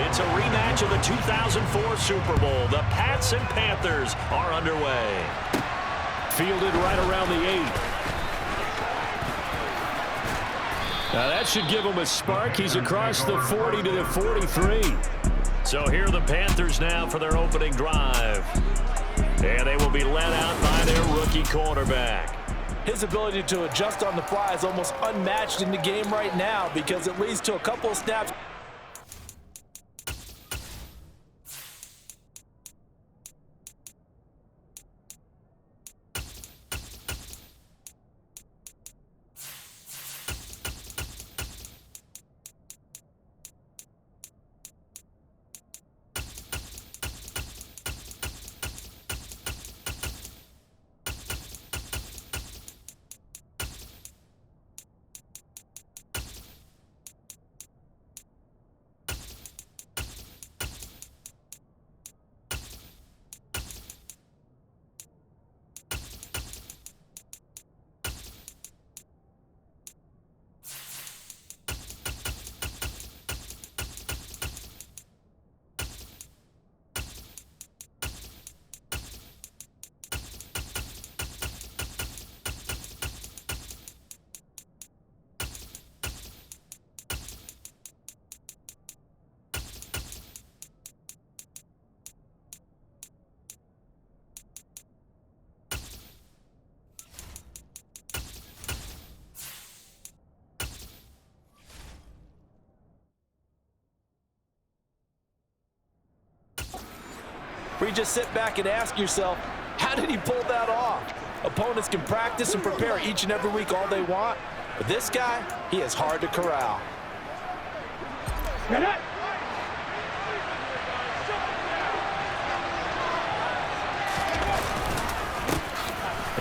It's a rematch of the 2004 Super Bowl. The Pats and Panthers are underway. Fielded right around the 8. Now that should give him a spark. He's across the 40 to the 43. So here are the Panthers now for their opening drive. And they will be led out by their rookie quarterback. His ability to adjust on the fly is almost unmatched in the game right now because it leads to a couple of snaps. Where you just sit back and ask yourself, how did he pull that off? Opponents can practice and prepare each and every week all they want, but this guy, he is hard to corral.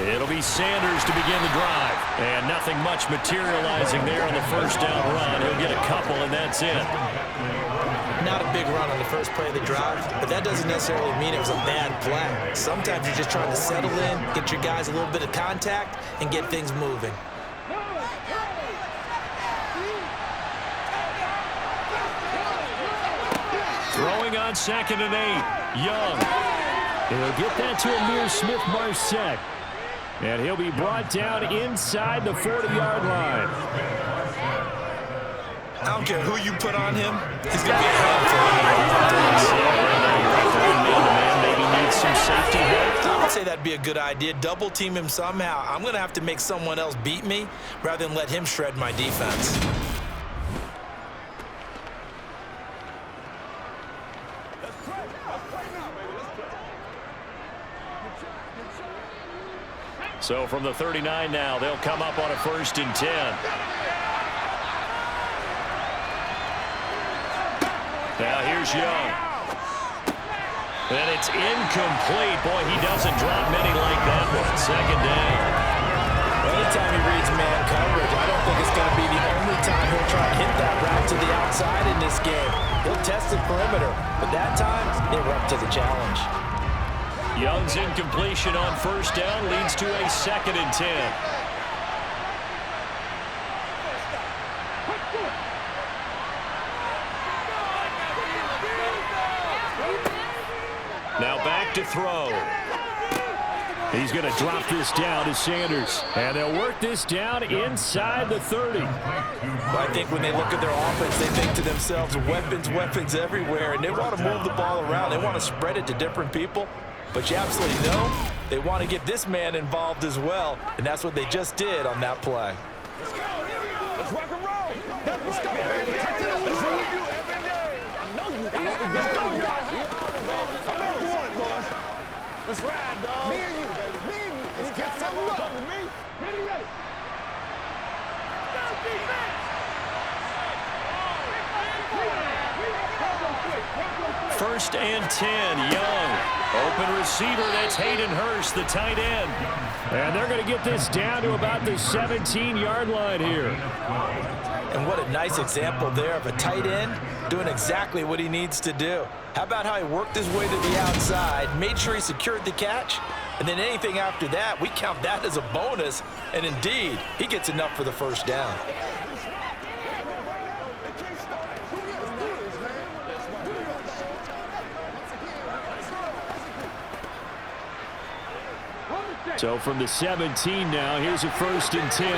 It'll be Sanders to begin the drive. And nothing much materializing there on the first down run. He'll get a couple, and that's it. Not a big run on the first play of the drive, but that doesn't necessarily mean it was a bad play. Sometimes you're just trying to settle in, get your guys a little bit of contact, and get things moving. Throwing on 2nd and 8. Young. He'll get that to Amir Smith-Marset. And he'll be brought down inside the 40-yard line. I don't care who you put on him. He's going to be a helpful. Maybe needs some safety help. I would say that'd be a good idea. Double team him somehow. I'm going to have to make someone else beat me rather than let him shred my defense. So from the 39 now, they'll come up on a 1st and 10. Now here's Young. And it's incomplete. Boy, he doesn't drop many like that one. 2nd down. Anytime he reads man coverage, I don't think it's going to be the only time he'll try to hit that route to the outside in this game. He'll test the perimeter, but that time, they were up to the challenge. Young's incompletion on 1st down leads to a 2nd and 10. Now back to throw. He's going to drop this down to Sanders. And they'll work this down inside the 30. Well, I think when they look at their offense, they think to themselves, weapons, weapons everywhere. And they want to move the ball around. They want to spread it to different people. But you absolutely know they want to get this man involved as well. And that's what they just did on that play. Let's go. Let's rock and roll. Let's go. That's what we do every day. I know you do. Let's go, guys. I know you want it, boys. Let's ride, dog. Me and you, baby. Me and you. Let's get some love with me. Ready, ready. Down defense. 1st and 10, Young. Open receiver, that's Hayden Hurst, the tight end. And they're going to get this down to about the 17-yard line here. And what a nice example there of a tight end doing exactly what he needs to do. How about how he worked his way to the outside, made sure he secured the catch, and then anything after that, we count that as a bonus. And indeed, he gets enough for the 1st down. So from the 17 now, here's a 1st and 10.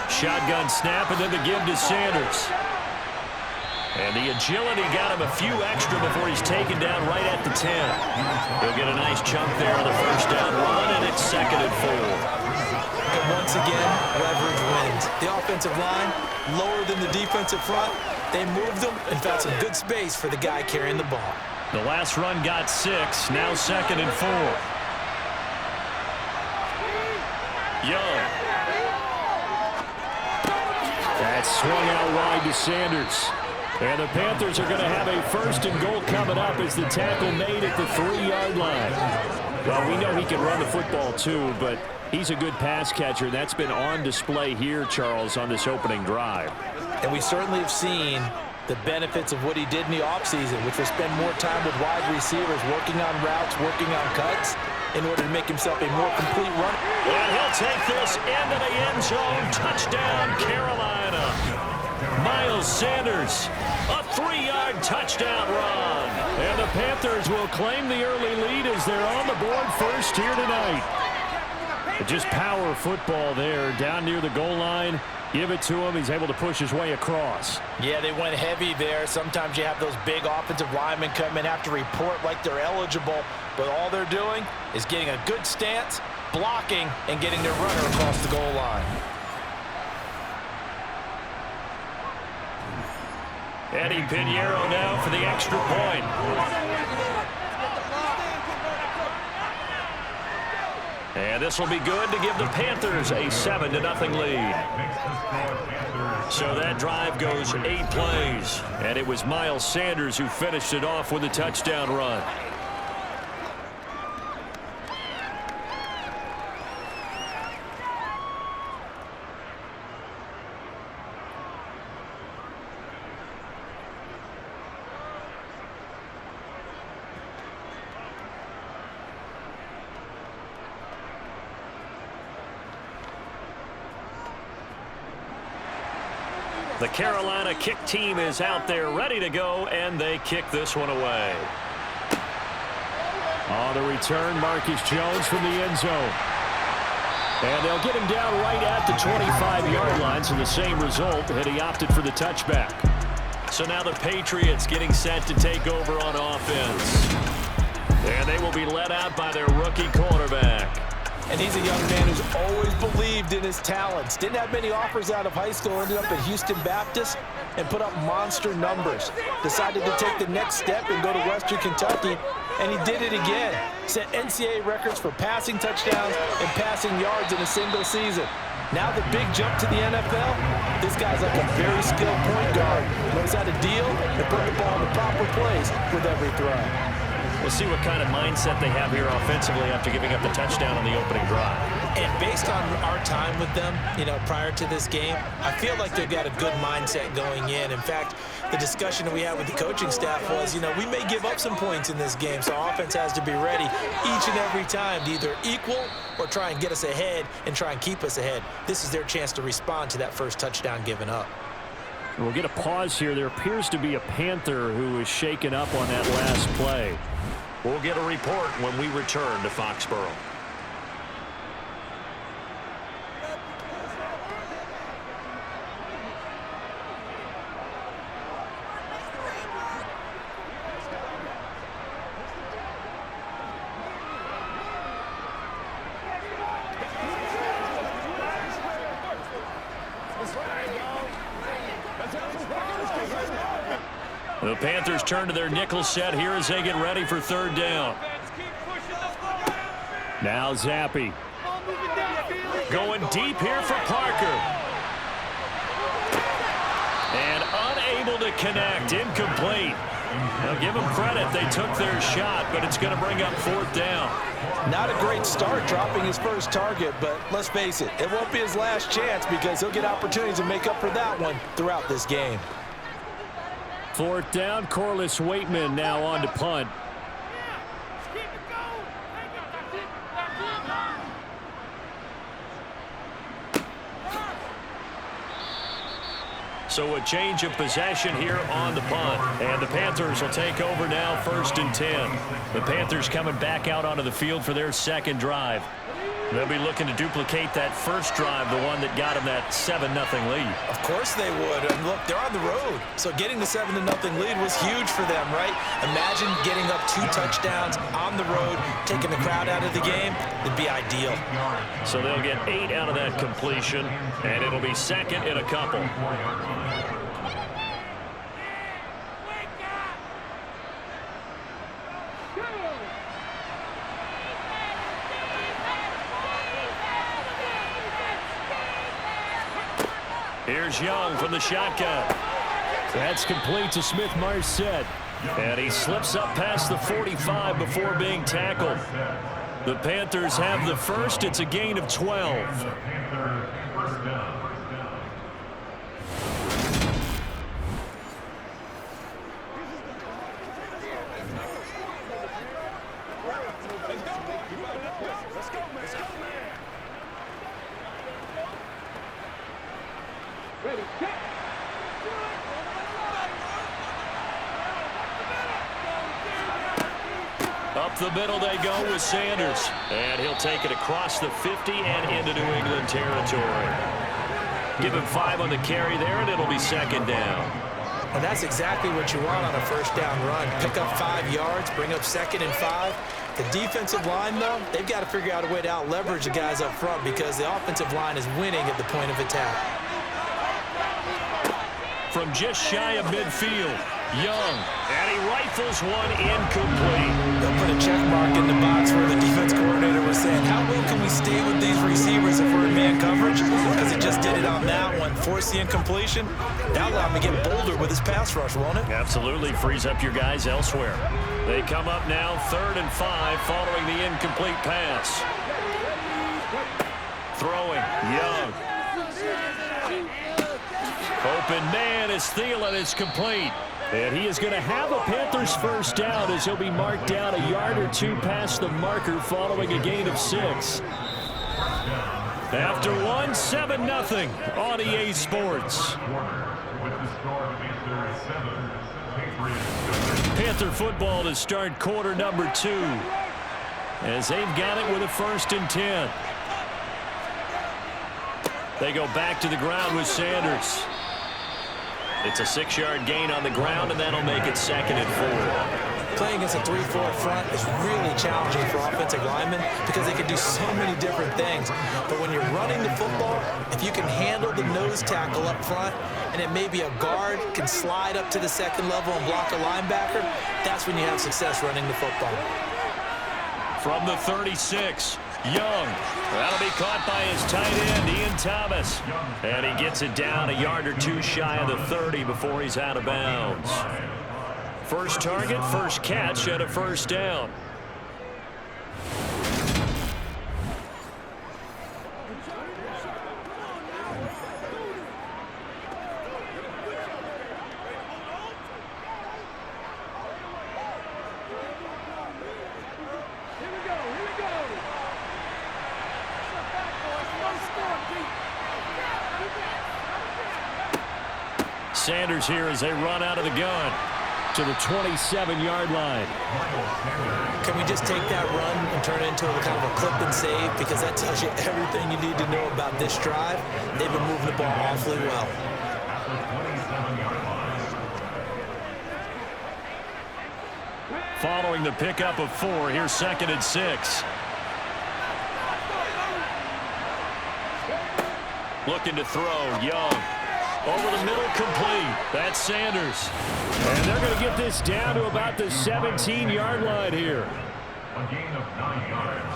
Shotgun snap, and then the give to Sanders. And the agility got him a few extra before he's taken down right at the 10. He'll get a nice chunk there on the 1st down run, and it's 2nd and 4. And once again, leverage wins. The offensive line, lower than the defensive front. They moved them and found some good space for the guy carrying the ball. The last run got 6, now 2nd and 4. Young. That's swung out wide to Sanders. And the Panthers are going to have a 1st and goal coming up as the tackle made at the 3-yard line. Well, we know he can run the football too, but he's a good pass catcher. That's been on display here, Charles, on this opening drive. And we certainly have seen the benefits of what he did in the offseason, which was spend more time with wide receivers, working on routes, working on cuts, in order to make himself a more complete runner. And he'll take this into the end zone. Touchdown, Carolina. Miles Sanders, a 3-yard touchdown run. And the Panthers will claim the early lead as they're on the board first here tonight. Just power football there down near the goal line. Give it to him. He's able to push his way across. Yeah, they went heavy there. Sometimes you have those big offensive linemen come in, have to report like they're eligible, but all they're doing is getting a good stance, blocking, and getting their runner across the goal line. Eddie Pinheiro now for the extra point. And this will be good to give the Panthers a 7-0 lead. So that drive goes 8 plays. And it was Miles Sanders who finished it off with a touchdown run. The Carolina kick team is out there ready to go, and they kick this one away. On the return, Marcus Jones from the end zone. And they'll get him down right at the 25-yard line, so the same result, and he opted for the touchback. So now the Patriots getting set to take over on offense. And they will be led out by their rookie quarterback. And he's a young man who's always believed in his talents. Didn't have many offers out of high school. Ended up at Houston Baptist and put up monster numbers. Decided to take the next step and go to Western Kentucky, and he did it again. Set NCAA records for passing touchdowns and passing yards in a single season. Now the big jump to the NFL. This guy's like a very skilled point guard. Knows how to deal and put the ball in the proper place with every throw. We'll see what kind of mindset they have here offensively after giving up the touchdown on the opening drive. And based on our time with them, prior to this game, I feel like they've got a good mindset going in. In fact, the discussion that we had with the coaching staff was, we may give up some points in this game, so our offense has to be ready each and every time to either equal or try and get us ahead and try and keep us ahead. This is their chance to respond to that first touchdown given up. We'll get a pause here. There appears to be a Panther who is shaken up on that last play. We'll get a report when we return to Foxborough. The Panthers turn to their nickel set here as they get ready for 3rd down. Now Zappi. Going deep here for Parker. And unable to connect. Incomplete. Now give them credit. They took their shot, but it's going to bring up 4th down. Not a great start dropping his first target, but let's face it, it won't be his last chance because he'll get opportunities to make up for that one throughout this game. 4th down, Corliss Waitman now on to punt. So a change of possession here on the punt. And the Panthers will take over now, 1st and 10. The Panthers coming back out onto the field for their second drive. They'll be looking to duplicate that first drive, the one that got them that 7-0 lead. Of course they would. And look, they're on the road. So getting the 7-0 lead was huge for them, right? Imagine getting up 2 touchdowns on the road, taking the crowd out of the game. It'd be ideal. So they'll get 8 out of that completion, and it'll be second in a couple. Here's Young from the shotgun. That's complete to Smith-Marset. And he slips up past the 45 before being tackled. The Panthers have the first. It's a gain of 12. Up the middle they go with Sanders. And he'll take it across the 50 and into New England territory. Give him 5 on the carry there, and it'll be second down. And that's exactly what you want on a first down run. Pick up 5 yards, bring up 2nd and 5. The defensive line, though, they've got to figure out a way to out-leverage the guys up front because the offensive line is winning at the point of attack. From just shy of midfield, Young, and he rifles one incomplete. They'll put a check mark in the box where the defense coordinator was saying, how well can we stay with these receivers if we're in man coverage? Because he just did it on that one. Force the incompletion. That'll allow him to get bolder with his pass rush, won't it? Absolutely. Frees up your guys elsewhere. They come up now 3rd and 5 following the incomplete pass. Throwing, Young. Open man is Thielen. It's complete. And he is going to have a Panthers first down as he'll be marked down a yard or 2 past the marker following a gain of 6. After 1, 7-0 on EA Sports. Panther football to start quarter number 2 as they've got it with a 1st and 10. They go back to the ground with Sanders. It's a 6-yard gain on the ground, and that'll make it 2nd and 4. Playing against a 3-4 front is really challenging for offensive linemen because they can do so many different things. But when you're running the football, if you can handle the nose tackle up front, and it may be a guard can slide up to the 2nd level and block a linebacker, that's when you have success running the football. From the 36, Young. That'll be caught by his tight end, Ian Thomas. And he gets it down a yard or 2 shy of the 30 before he's out of bounds. First target, first catch, and a first down. Sanders here as they run out of the gun to the 27-yard line. Can we just take that run and turn it into a kind of a clip and save? Because that tells you everything you need to know about this drive. They've been moving the ball awfully well. Following the pickup of 4, here's 2nd and 6. Looking to throw, Young. Over the middle, complete. That's Sanders. And they're going to get this down to about the 17-yard line here. A gain of 9 yards.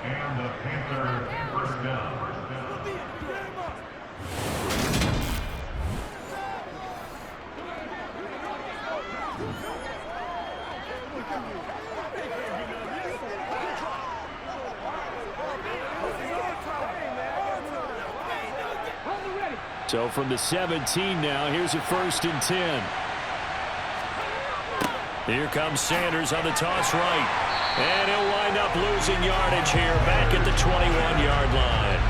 And the Panther first down. So from the 17 now, here's a 1st and 10. Here comes Sanders on the toss right. And he'll wind up losing yardage here back at the 21-yard line.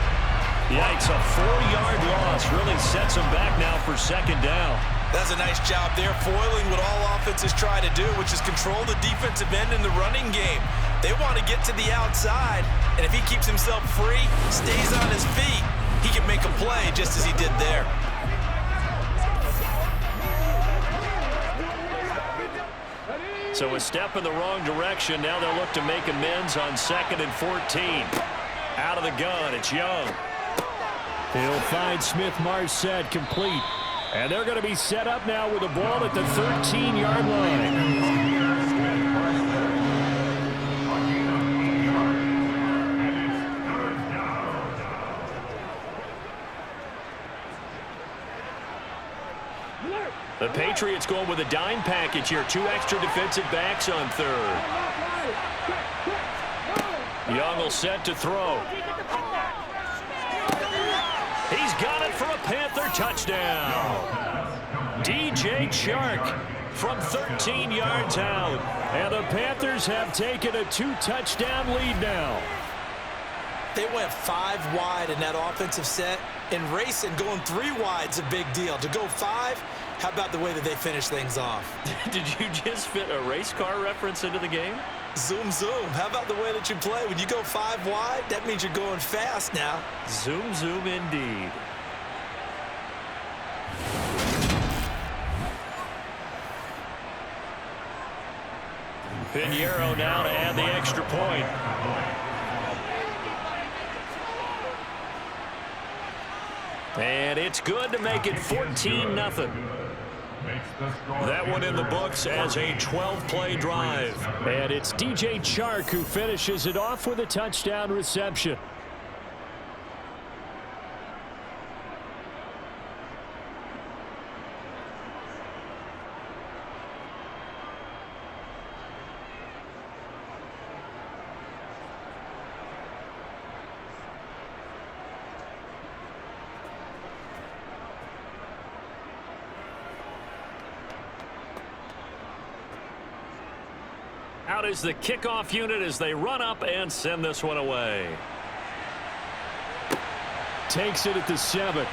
Yikes, a 4-yard loss really sets them back now for second down. That's a nice job there, foiling what all offenses try to do, which is control the defensive end in the running game. They want to get to the outside, and if he keeps himself free, stays on his feet, he can make a play just as he did there. So a step in the wrong direction. Now they'll look to make amends on 2nd and 14. Out of the gun, it's Young. He'll find Smith-Marset complete. And they're going to be set up now with the ball at the 13-yard line. The Patriots going with a dime package here. 2 extra defensive backs on 3rd. Young will set to throw. He's got it for a Panther touchdown. DJ Chark from 13 yards out. And the Panthers have taken a 2-touchdown lead now. They went 5 wide in that offensive set. And racing, going 3 wide's a big deal. To go 5, how about the way that they finish things off? Did you just fit a race car reference into the game? Zoom, zoom. How about the way that you play? When you go 5 wide, that means you're going fast now. Zoom, zoom indeed. Pinheiro now to add the extra point. And it's good to make it 14-0. That one in the books as a 12-play drive. And it's DJ Chark who finishes it off with a touchdown reception. Out is the kickoff unit as they run up and send this one away. Takes it at the 7.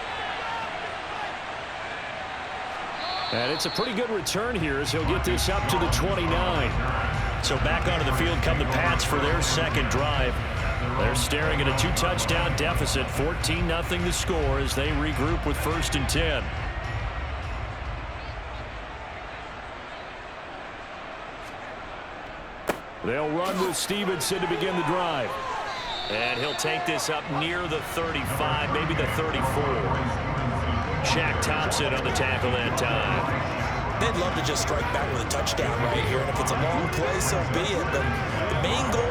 And it's a pretty good return here as he'll get this up to the 29. So back onto the field come the Pats for their second drive. They're staring at a 2-touchdown deficit, 14-0 the score as they regroup with 1st and 10. They'll run with Stevenson to begin the drive. And he'll take this up near the 35, maybe the 34. Shaq Thompson on the tackle that time. They'd love to just strike back with a touchdown right here. And if it's a long play, so be it. But the main goal,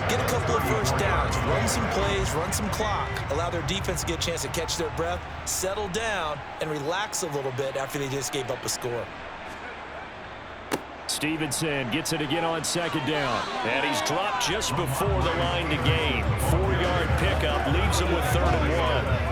get a couple of first downs, run some plays, run some clock, allow their defense to get a chance to catch their breath, settle down, and relax a little bit after they just gave up a score. Stevenson gets it again on 2nd down. And he's dropped just before the line to gain. 4-yard pickup leaves him with 3rd and 1.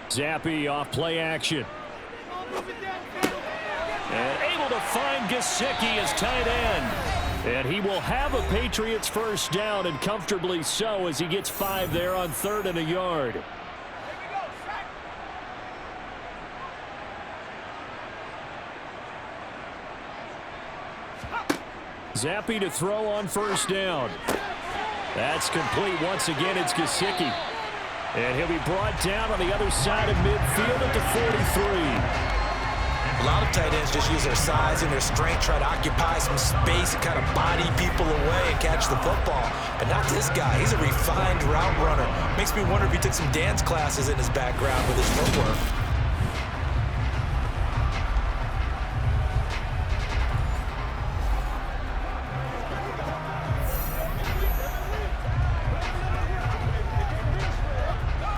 Zappe off play action. And able to find Gesicki as tight end. And he will have a Patriots first down, and comfortably so, as he gets 5 there on 3rd and a yard. Zappe to throw on 1st down. That's complete once again. It's Gesicki. And he'll be brought down on the other side of midfield at the 43. A lot of tight ends just use their size and their strength, try to occupy some space and kind of body people away and catch the football. But not this guy. He's a refined route runner. Makes me wonder if he took some dance classes in his background with his footwork.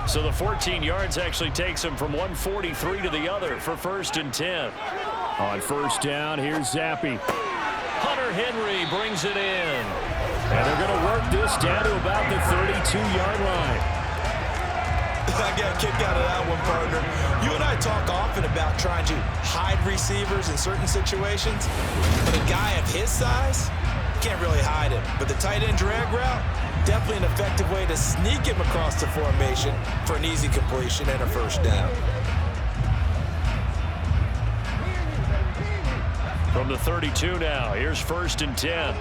So the 14 yards actually takes him from 143 to the other for 1st and 10. On 1st down, here's Zappe. Hunter Henry brings it in. And they're going to work this down to about the 32-yard line. I got a kick out of that one, partner. You and I talk often about trying to hide receivers in certain situations, but a guy of his size can't really hide him. But the tight end drag route, definitely an effective way to sneak him across the formation for an easy completion and a first down. From the 32 now, here's 1st and 10.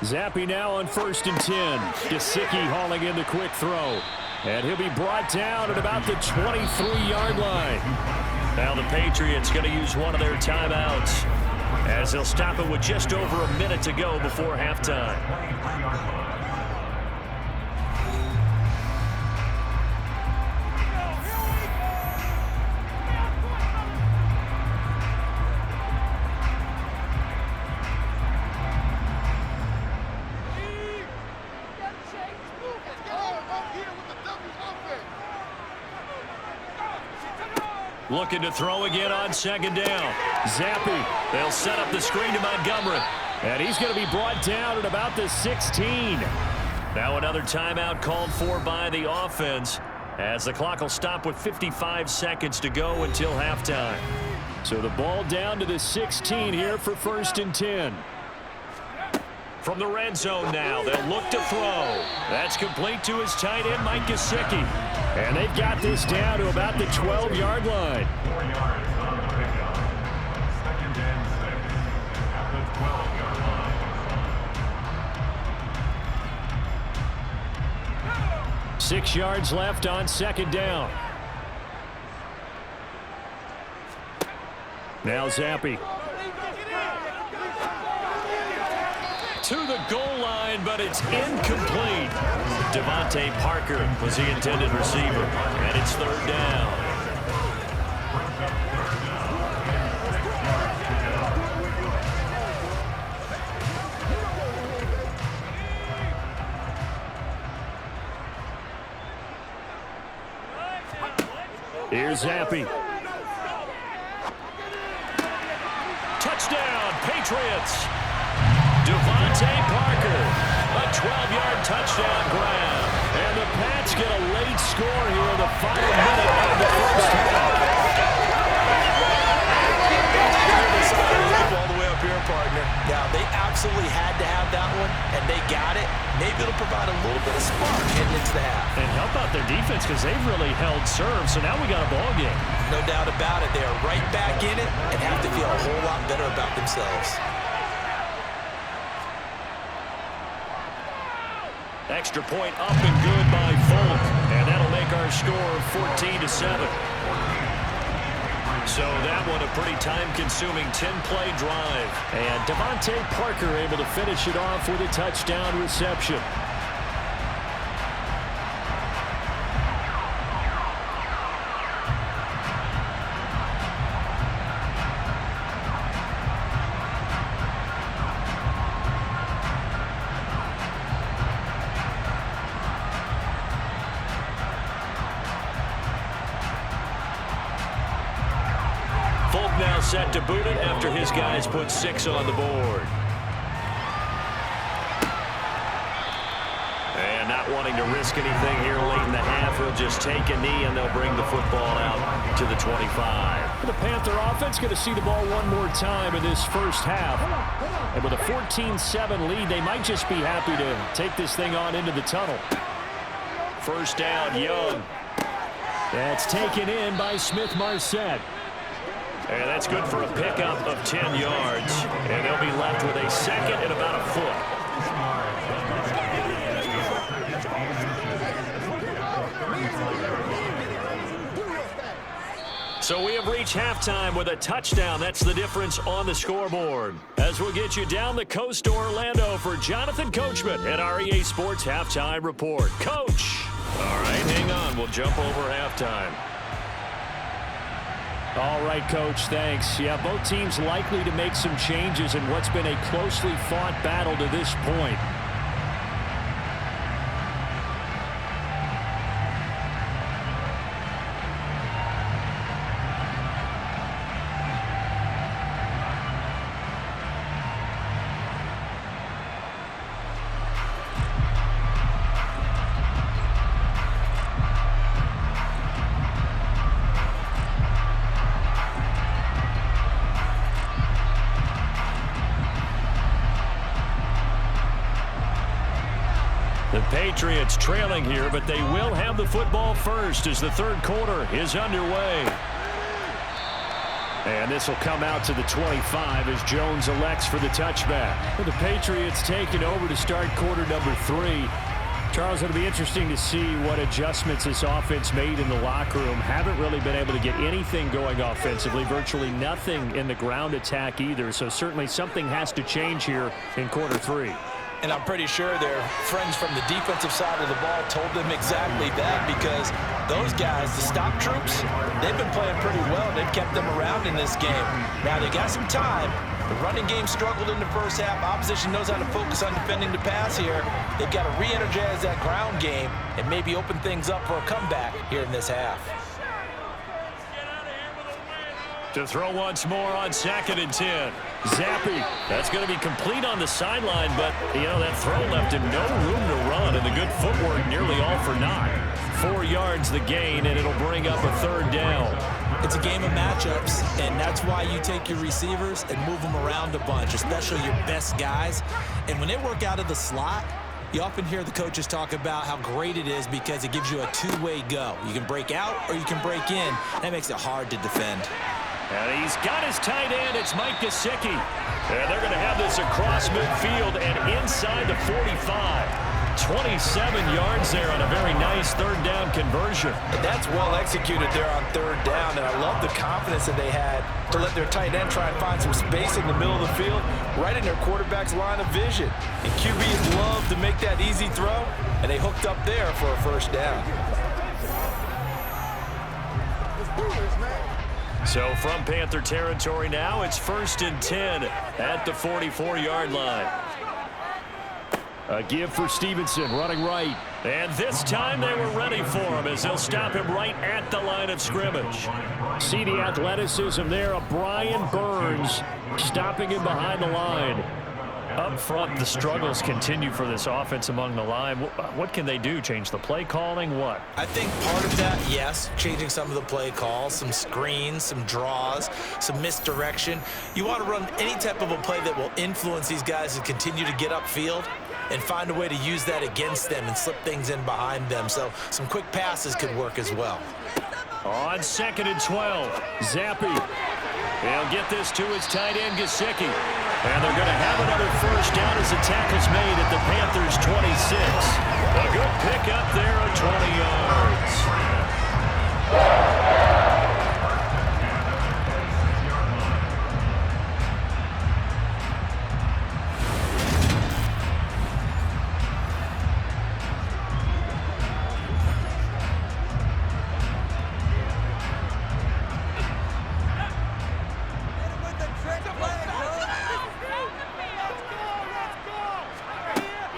Zappe now on 1st and 10. Gesicki hauling in the quick throw. And he'll be brought down at about the 23-yard line. Now the Patriots going to use one of their timeouts, as they'll stop it with just over a minute to go before halftime. Looking to throw again on 2nd down. Zappe, they'll set up the screen to Montgomery. And he's going to be brought down at about the 16. Now another timeout called for by the offense, as the clock will stop with 55 seconds to go until halftime. So the ball down to the 16 here for 1st and 10. From the red zone now, they'll look to throw. That's complete to his tight end, Mike Gesicki. And they've got this down to about the 12-yard line. 4 yards on the pickup. 2nd and 6 at the 12-yard line. 6 yards left on 2nd down. Now Zappe. To the goal line, but it's incomplete. Devontae Parker was the intended receiver, and it's 3rd down. Here's Zappe. Touchdown, Patriots. Devontae Parker, a 12-yard touchdown grab. And the Pats get a late score here in the final minute of the first half. All the way up here, partner. Now, they absolutely had to have that one, and they got it. Maybe it'll provide a little bit of spark heading into the half. And help out their defense, because they've really held serve, so now we got a ball game. No doubt about it. They are right back in it and have to feel a whole lot better about themselves. Extra point up and good by Folk, and that'll make our score 14-7. So that one a pretty time-consuming 10-play drive. And Devontae Parker able to finish it off with a touchdown reception. Now set to boot it after his guys put 6 on the board. And not wanting to risk anything here late in the half, he'll just take a knee and they'll bring the football out to the 25. The Panther offense going to see the ball one more time in this first half. And with a 14-7 lead, they might just be happy to take this thing on into the tunnel. First down, Young. That's taken in by Smith-Marset. And that's good for a pickup of 10 yards. And they'll be left with a 2nd and about a foot. So we have reached halftime with a touchdown. That's the difference on the scoreboard. As we'll get you down the coast to Orlando for Jonathan Coachman at our EA Sports Halftime Report. Coach! All right, hang on. We'll jump over halftime. All right, Coach, thanks. Yeah, both teams likely to make some changes in what's been a closely fought battle to this point. Patriots trailing here, but they will have the football first as the third quarter is underway. And this will come out to the 25 as Jones elects for the touchback. The Patriots taking over to start quarter number 3. Charles, it'll be interesting to see what adjustments this offense made in the locker room. Haven't really been able to get anything going offensively, virtually nothing in the ground attack either. So certainly something has to change here in quarter 3. And I'm pretty sure their friends from the defensive side of the ball told them exactly that, because those guys, the stop troops, they've been playing pretty well. They've kept them around in this game. Now they got some time. The running game struggled in the first half. Opposition knows how to focus on defending the pass here. They've got to re-energize that ground game and maybe open things up for a comeback here in this half. To throw once more on 2nd and 10. Zappi, that's going to be complete on the sideline, but, you know, that throw left him no room to run, and the good footwork nearly all for naught. 4 yards the gain, and it'll bring up a 3rd down. It's a game of matchups, and that's why you take your receivers and move them around a bunch, especially your best guys. And when they work out of the slot, you often hear the coaches talk about how great it is because it gives you a two-way go. You can break out or you can break in. That makes it hard to defend. And he's got his tight end. It's Mike Gesicki. And they're going to have this across midfield and inside the 45. 27 yards there on a very nice 3rd down conversion. And that's well executed there on 3rd down, and I love the confidence that they had to let their tight end try and find some space in the middle of the field, right in their quarterback's line of vision. And QBs love to make that easy throw, and they hooked up there for a 1st down. So from Panther territory now, it's 1st and 10 at the 44-yard line. A give for Stevenson, running right. And this time they were ready for him as they'll stop him right at the line of scrimmage. See the athleticism there of Brian Burns stopping him behind the line. Up front, the struggles continue for this offense among the line. What can they do? Change the play calling? What? I think part of that, yes, changing some of the play calls, some screens, some draws, some misdirection. You want to run any type of a play that will influence these guys to continue to get upfield and find a way to use that against them and slip things in behind them. So some quick passes could work as well. On 2nd and 12, Zappi. He'll get this to his tight end, Gesicki. And they're going to have another 1st down as the tackle's made at the Panthers' 26. A good pickup there of 20 yards.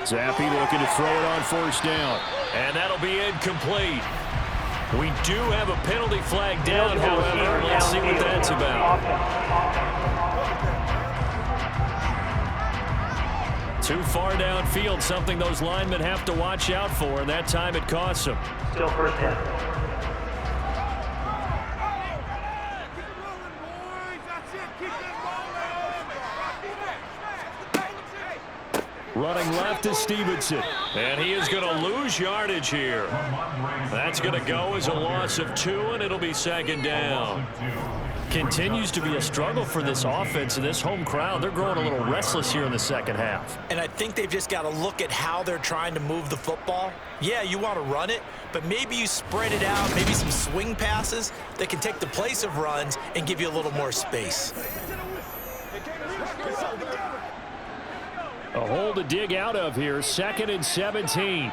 Zappi looking to throw it on 1st down. And that'll be incomplete. We do have a penalty flag down, however. Let's see what that's about. Too far downfield, something those linemen have to watch out for, and that time it costs them. Still 1st down. Running left is Stevenson. And he is going to lose yardage here. That's going to go as a loss of 2, and it'll be 2nd down. Continues to be a struggle for this offense and this home crowd. They're growing a little restless here in the 2nd half. And I think they've just got to look at how they're trying to move the football. Yeah, you want to run it, but maybe you spread it out, maybe some swing passes that can take the place of runs and give you a little more space. A hole to dig out of here. 2nd and 17.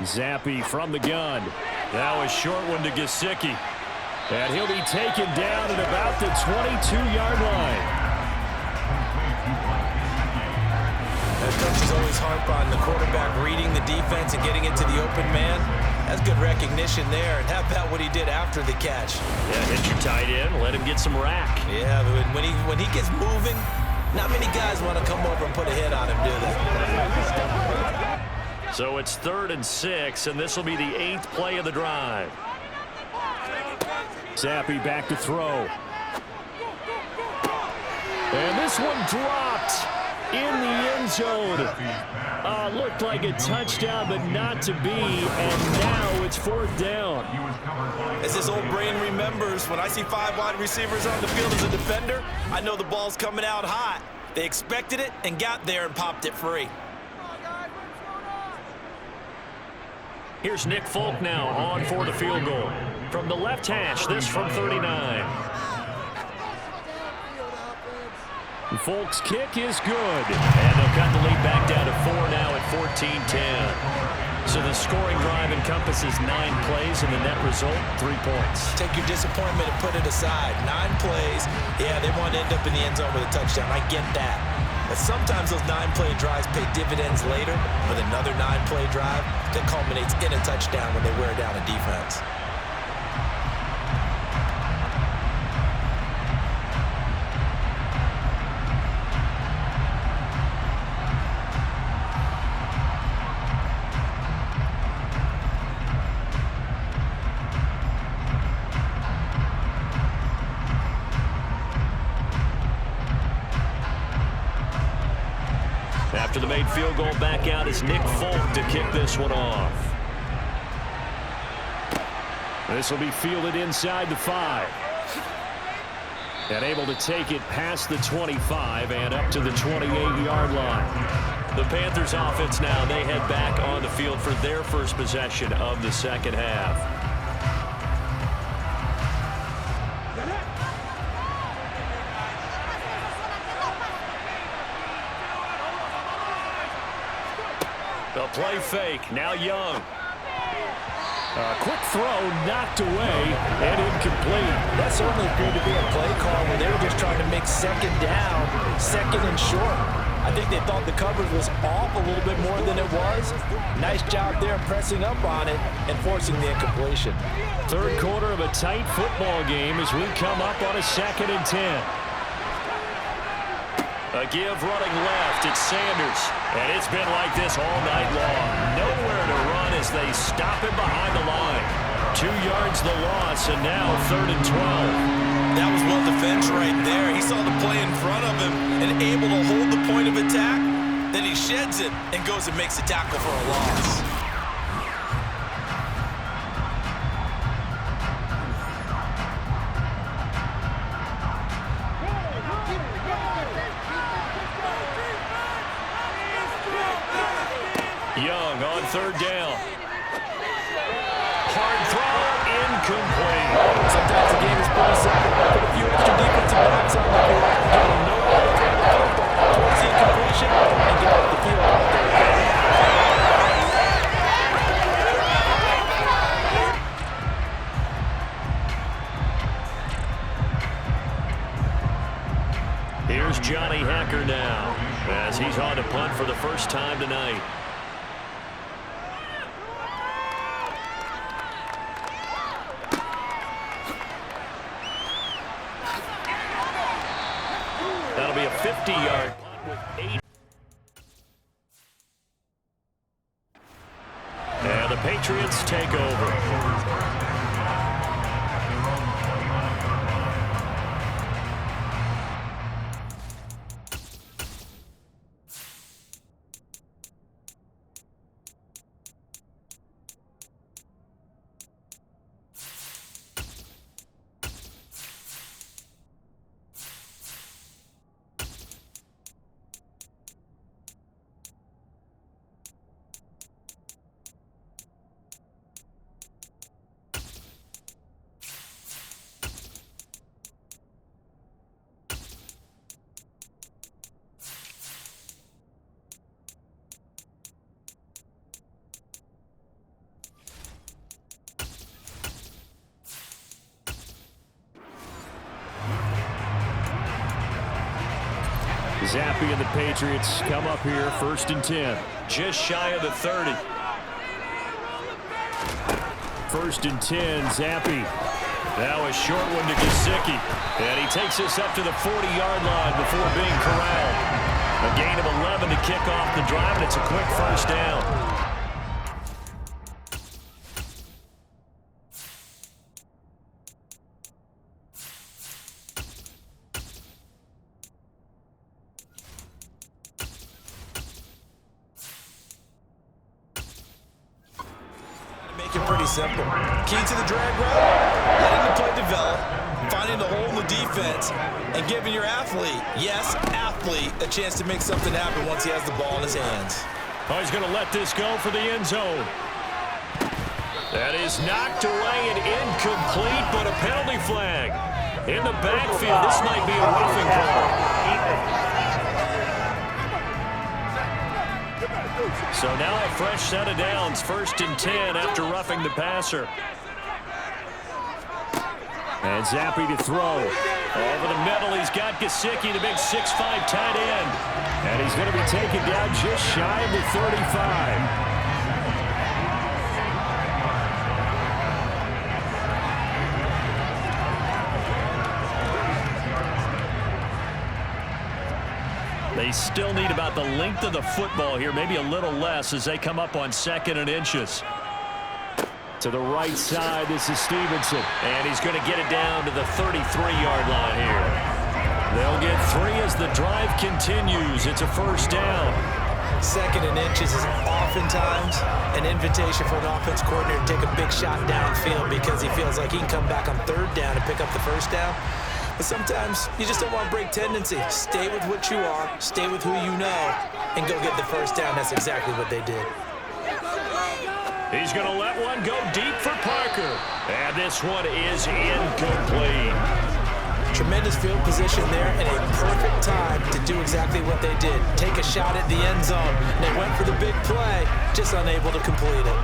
Zappi from the gun. Now a short one to Gesicki. And he'll be taken down at about the 22-yard line. Coaches always harp on the quarterback reading the defense and getting into the open man. That's good recognition there. And how about what he did after the catch? Yeah, hit your tight end, let him get some rack. Yeah, but when he gets moving, not many guys want to come over and put a hit on him, do they? So it's 3rd and 6, and this will be the 8th play of the drive. Zappi back to throw. And this one dropped in the end zone. Looked like a touchdown, but not to be, and now it's fourth down. As this old brain remembers, when I see 5 wide receivers on the field as a defender, I know the ball's coming out hot. They expected it and got there and popped it free. Here's Nick Folk now on for the field goal. From the left hash, this from 39. Folk's kick is good. And they'll cut the lead back down to 4 now at 14-10. So the scoring drive encompasses 9 plays, and the net result, 3 points. Take your disappointment and put it aside. 9 plays. Yeah, they want to end up in the end zone with a touchdown. I get that. But sometimes those 9-play drives pay dividends later with another 9-play drive that culminates in a touchdown when they wear down a defense. After the made field goal, back out is Nick Folk to kick this one off. This will be fielded inside the 5. And able to take it past the 25 and up to the 28-yard line. The Panthers offense now, they head back on the field for their first possession of the second half. The play fake, now Young. A quick throw knocked away and incomplete. That certainly appeared to be a play call where they were just trying to make second down, second and short. I think they thought the coverage was off a little bit more than it was. Nice job there pressing up on it and forcing the incompletion. Third quarter of a tight football game as we come up on a 2nd and 10. A give running left, it's Sanders. And it's been like this all night long. Nowhere to run as they stop him behind the line. 2 yards the loss, and now 3rd and 12. That was well defense right there. He saw the play in front of him and able to hold the point of attack. Then he sheds it and goes and makes a tackle for a loss. Young on 3rd down. Hard throw, incomplete. Sometimes the game is pretty simple. Put a few extra defensive backs on the field, get them nowhere to take the football towards the incompletion, and get off the field out there. Here's Johnny Hacker now as he's on to punt for the first time tonight. That'll be a 50-yard punt with 8. And the Patriots take over. Zappe and the Patriots come up here, 1st and 10. Just shy of the 30. 1st and 10, Zappe. Now a short one to Gesicki. And he takes us up to the 40-yard line before being corralled. A gain of 11 to kick off the drive, and it's a quick 1st down. make it pretty simple. Key to the drag route, letting the play develop, finding the hole in the defense, and giving your athlete, yes, athlete, a chance to make something happen once he has the ball in his hands. Oh, he's going to let this go for the end zone. That is knocked away and incomplete, but a penalty flag. In the backfield, this might be a roughing call. So now a fresh set of downs, 1st and 10 after roughing the passer. And Zappi to throw. Over the middle, he's got Gesicki, the big 6'5" tight end. And he's going to be taken down just shy of the 35. They still need about the length of the football here, maybe a little less as they come up on 2nd and inches. To the right side, this is Stevenson. And he's going to get it down to the 33-yard line here. They'll get 3 as the drive continues. It's a 1st down. 2nd and inches is oftentimes an invitation for an offense coordinator to take a big shot downfield because he feels like he can come back on 3rd down and pick up the 1st down. But sometimes you just don't want to break tendency. Stay with what you are, stay with who you know, and go get the 1st down. That's exactly what they did. He's going to let one go deep for Parker. And this one is incomplete. Tremendous field position there and a perfect time to do exactly what they did. Take a shot at the end zone. They went for the big play, just unable to complete it.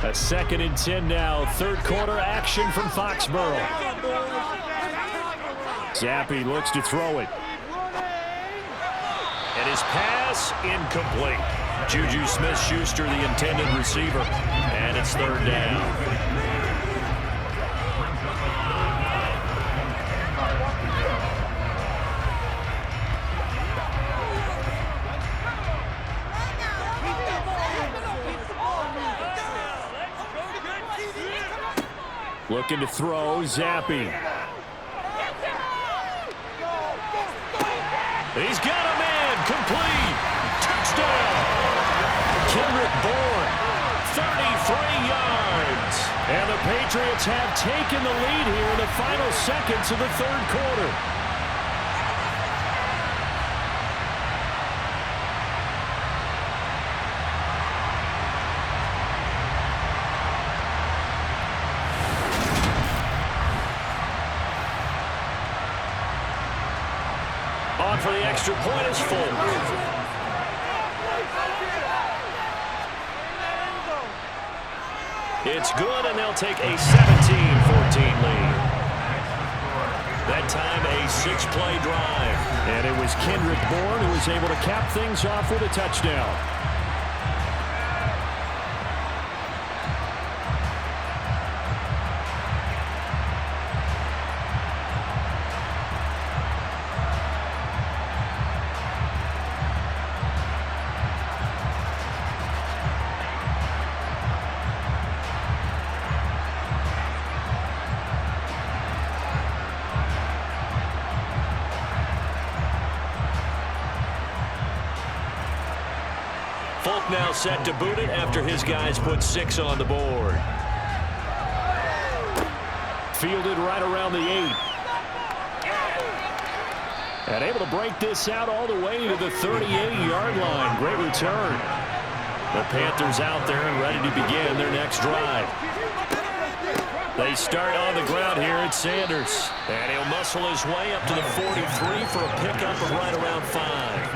A 2nd and 10 now. 3rd quarter action from Foxborough. Zappi looks to throw it. And his pass incomplete. Juju Smith-Schuster, the intended receiver. And it's 3rd down. Looking to throw, Zappi. He's got a man, complete. Touchdown. Kendrick Bourne, 33 yards. And the Patriots have taken the lead here in the final seconds of the 3rd quarter. On for the extra point is Folk. It's good, and they'll take a 17-14 lead. That time, a 6-play drive. And it was Kendrick Bourne who was able to cap things off with a touchdown. Folk now set to boot it after his guys put 6 on the board. Fielded right around the 8. And able to break this out all the way to the 38-yard line. Great return. The Panthers out there and ready to begin their next drive. They start on the ground here at Sanders. And he'll muscle his way up to the 43 for a pickup of right around 5.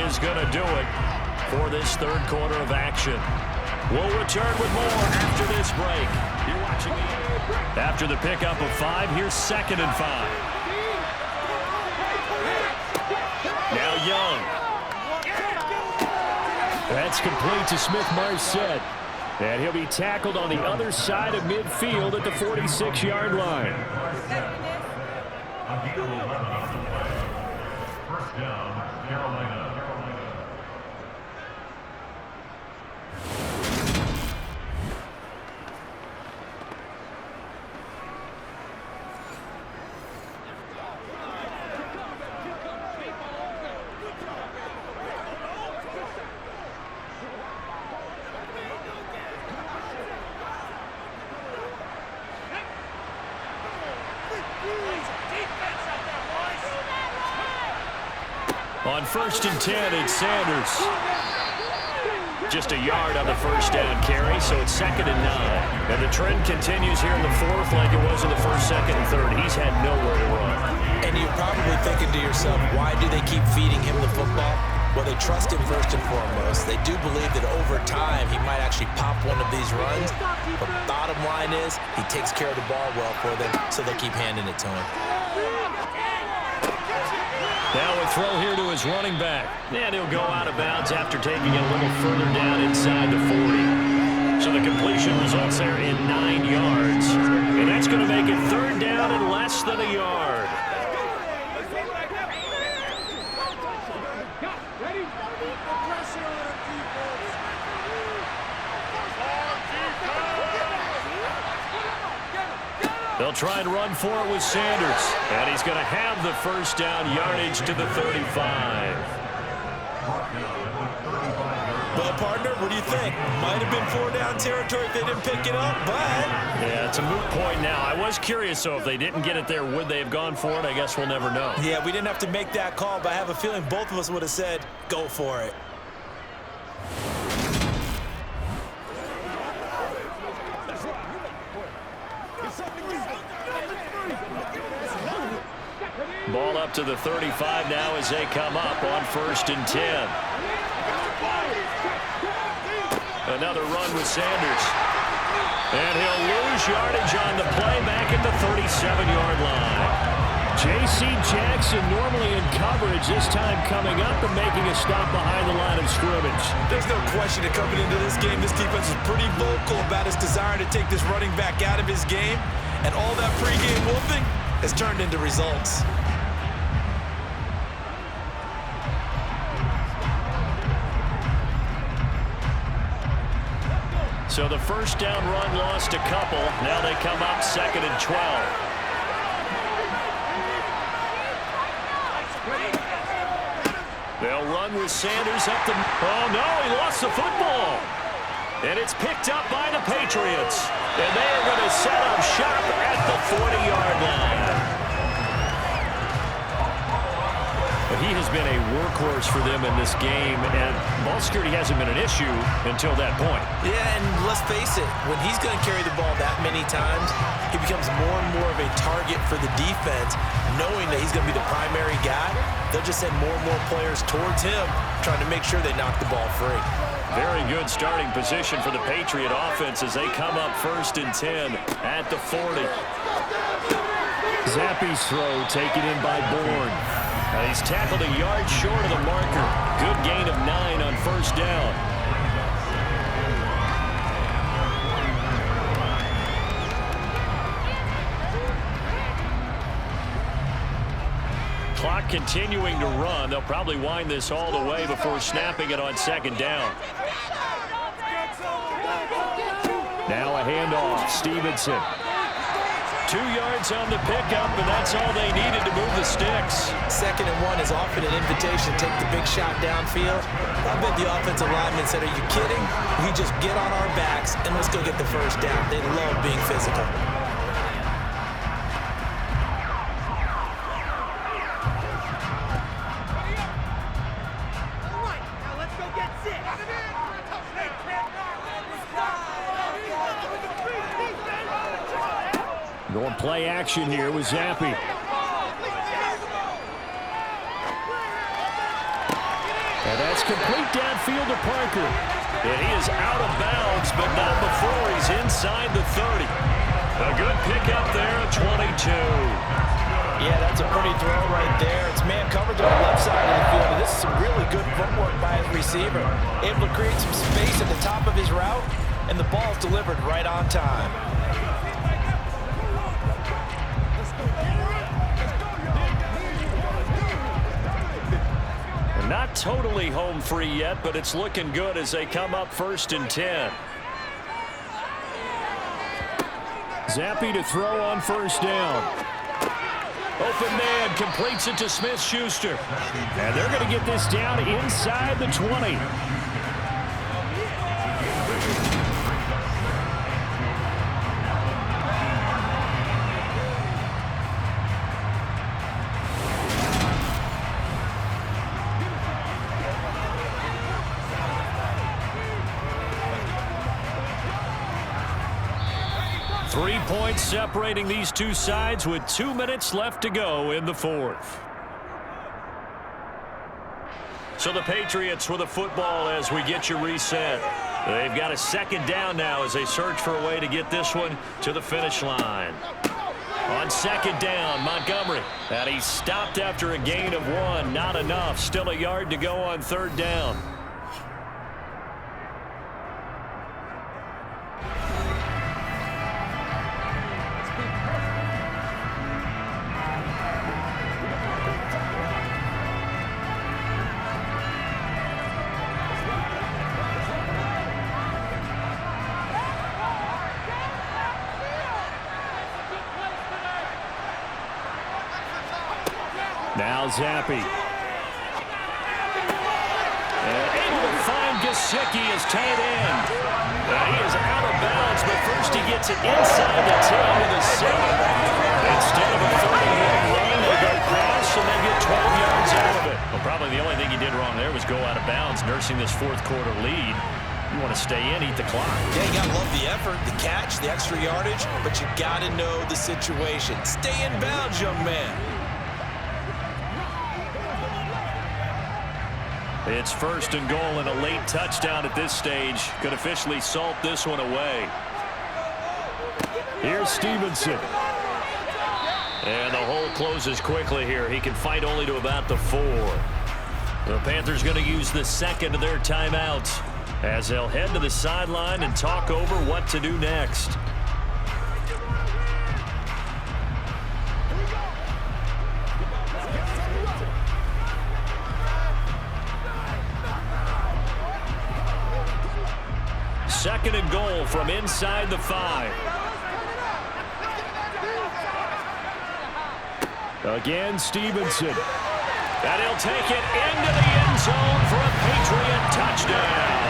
Is going to do it for this 3rd quarter of action. We'll return with more after this break. You're watching me. After the pickup of 5, here's 2nd and 5. Now Young. That's complete to Smith-Marset. And he'll be tackled on the other side of midfield at the 46-yard line. 1st down, Carolina. On 1st and 10, it's Sanders. Just a yard on the first down carry, so it's 2nd and 9. And the trend continues here in the 4th like it was in the 1st, 2nd, and 3rd. He's had nowhere to run. And you're probably thinking to yourself, why do they keep feeding him the football? Well, they trust him first and foremost. They do believe that over time he might actually pop one of these runs. But bottom line is he takes care of the ball well for them, so they'll keep handing it to him. Now a throw here to his running back. And he'll go out of bounds after taking it a little further down inside the 40. So the completion results there in 9 yards. And that's going to make it 3rd down and less than a yard. They'll try and run for it with Sanders. And he's going to have the first down, yardage to the 35. Well, partner, what do you think? Might have been 4-down territory if they didn't pick it up, but... Yeah, it's a moot point now. I was curious, so if they didn't get it there, would they have gone for it? I guess we'll never know. Yeah, we didn't have to make that call, but I have a feeling both of us would have said, go for it. Ball up to the 35 now as they come up on 1st and 10. Another run with Sanders. And he'll lose yardage on the play back at the 37-yard line. J.C. Jackson normally in coverage, this time coming up and making a stop behind the line of scrimmage. There's no question that coming into this game, this defense is pretty vocal about his desire to take this running back out of his game. And all that pregame wolfing has turned into results. So the first down run lost a couple. Now they come up 2nd and 12. They'll run with Sanders up the... Oh, no, he lost the football. And it's picked up by the Patriots. And they are going to set up shop at the 40-yard line. But he has been a workhorse for them in this game, and ball security hasn't been an issue until that point. Yeah, and let's face it, when he's going to carry the ball that many times, he becomes more and more of a target for the defense, knowing that he's going to be the primary guy. They'll just send more and more players towards him, trying to make sure they knock the ball free. Very good starting position for the Patriot offense as they come up 1st and 10 at the 40. Zappe's throw taken in by Bourne. He's tackled a yard short of the marker. Good gain of 9 on 1st down. Clock continuing to run. They'll probably wind this all the way before snapping it on 2nd down. Now a handoff. Stevenson. 2 yards on the pickup, and that's all they needed to move the sticks. 2nd and 1 is often an invitation to take the big shot downfield. I bet the offensive lineman said, are you kidding? We just get on our backs, and let's go get the first down. They love being physical. Going play action here with Zappe. And that's complete downfield to Parker. And he is out of bounds, but not before he's inside the 30. A good pickup there at 22. Yeah, that's a pretty throw right there. It's man coverage on the left side of the field. And this is some really good footwork by his receiver. Able to create some space at the top of his route, and the ball's delivered right on time. Not totally home free yet, but it's looking good as they come up 1st and 10. Zappe to throw on 1st down. Open man completes it to Smith-Schuster. And they're going to get this down inside the 20. points separating these two sides with 2 minutes left to go in the fourth. So the Patriots with a football as we get you reset. They've got a second down now as they search for a way to get this one to the finish line. On second down, Montgomery. And he's stopped after a gain of 1. Not enough. Still a yard to go on third down. Now Zappi. Able to find Gesicki as tight end. He is out of bounds, but first he gets it inside the 10 with a save. Instead of a 30-yard run, they go pass and they get 12 yards out of it. Well, probably the only thing he did wrong there was go out of bounds, nursing this fourth quarter lead. You want to stay in, eat the clock. Yeah, you got to love the effort, the catch, the extra yardage, but you got to know the situation. Stay in bounds, young man. It's first and goal and a late touchdown at this stage. Could officially salt this one away. Here's Stevenson. And the hole closes quickly here. He can fight only to about the 4. The Panthers going to use the second of their timeouts as they'll head to the sideline and talk over what to do next. Second and goal from inside the 5. Again, Stevenson. And he'll take it into the end zone for a Patriot touchdown.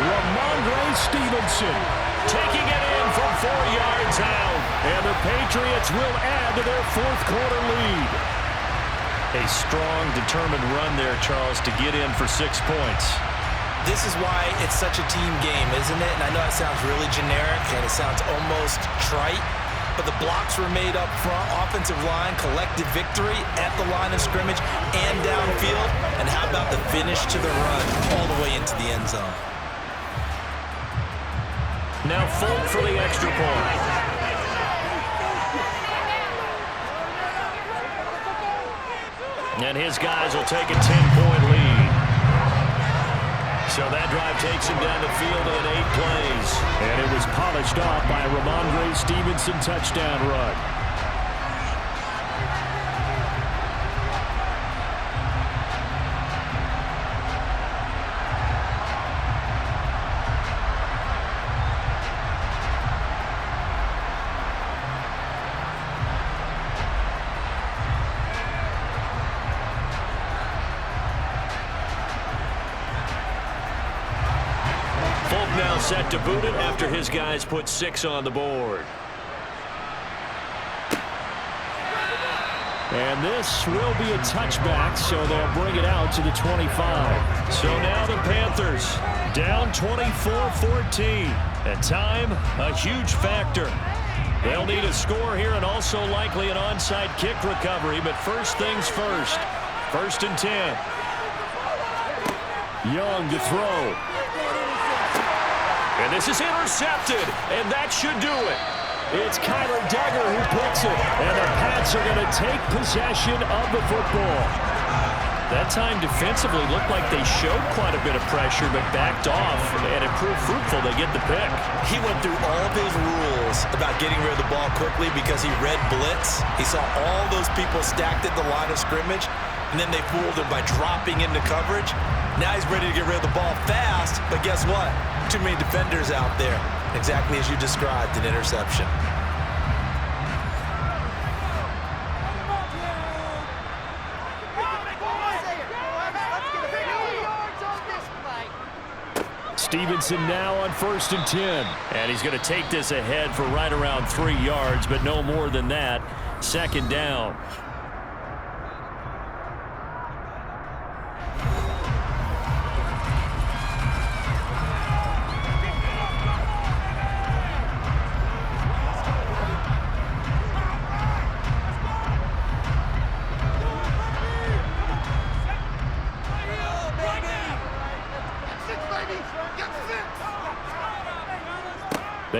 Ramondre Stevenson taking it in from 4 yards out. And the Patriots will add to their fourth quarter lead. A strong, determined run there, Charles, to get in for 6 points. This is why it's such a team game, isn't it? And I know it sounds really generic and it sounds almost trite, but the blocks were made up front, offensive line, collective victory at the line of scrimmage and downfield. And how about the finish to the run all the way into the end zone? Now Folk for the extra point. And his guys will take a 10-point lead. So that drive takes him down the field in 8 plays. And it was polished off by a Ramondre Stevenson touchdown run. Now set to boot it after his guys put 6 on the board. And this will be a touchback, so they'll bring it out to the 25. So now the Panthers down 24-14. At time, a huge factor. They'll need a score here and also likely an onside kick recovery, but first things first. First and 10. Young to throw. And this is intercepted, and that should do it. It's Kyler Duggar who picks it, and the Pats are going to take possession of the football. That time defensively looked like they showed quite a bit of pressure, but backed off, and it proved fruitful. They get the pick. He went through all of his rules about getting rid of the ball quickly because he read blitz. He saw all those people stacked at the line of scrimmage, and then they fooled him by dropping into coverage. Now he's ready to get rid of the ball fast, but guess what? Too many defenders out there. Exactly as you described, an interception. Stevenson now on first and 10. And he's going to take this ahead for right around 3 yards, but no more than that. Second down.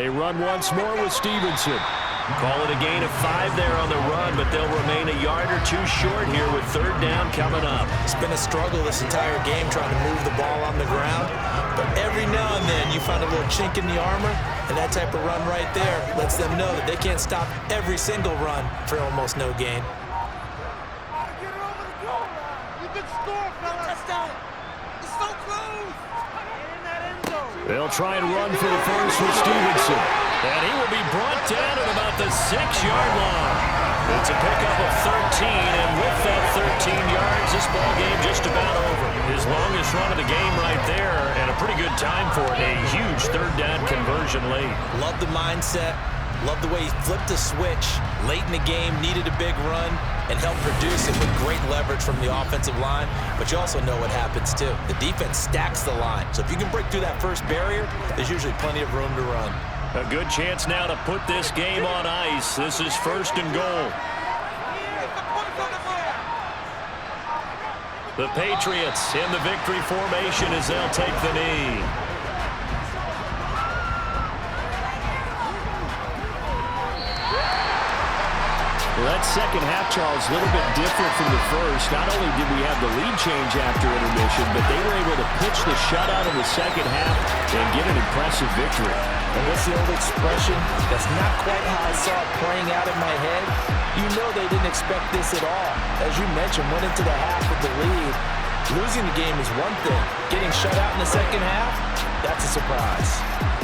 They run once more with Stevenson. Call it a gain of 5 there on the run, but they'll remain a yard or two short here with third down coming up. It's been a struggle this entire game trying to move the ball on the ground, but every now and then you find a little chink in the armor, and that type of run right there lets them know that they can't stop every single run for almost no gain. They'll try and run for the first with Stevenson. And he will be brought down at about the 6-yard line. It's a pickup of 13, and with that 13 yards, this ball game just about over. His longest run of the game right there, and a pretty good time for it. A huge third down conversion late. Love the mindset. Love the way he flipped the switch late in the game, needed a big run, and helped produce it with great leverage from the offensive line. But you also know what happens, too. The defense stacks the line. So if you can break through that first barrier, there's usually plenty of room to run. A good chance now to put this game on ice. This is first and goal. The Patriots in the victory formation as they'll take the knee. Well, that second half, Charles, a little bit different from the first. Not only did we have the lead change after intermission, but they were able to pitch the shutout in the second half and get an impressive victory. And what's the old expression? That's not quite how I saw it playing out in my head. You know they didn't expect this at all. As you mentioned, went into the half with the lead. Losing the game is one thing. Getting shut out in the second half, that's a surprise.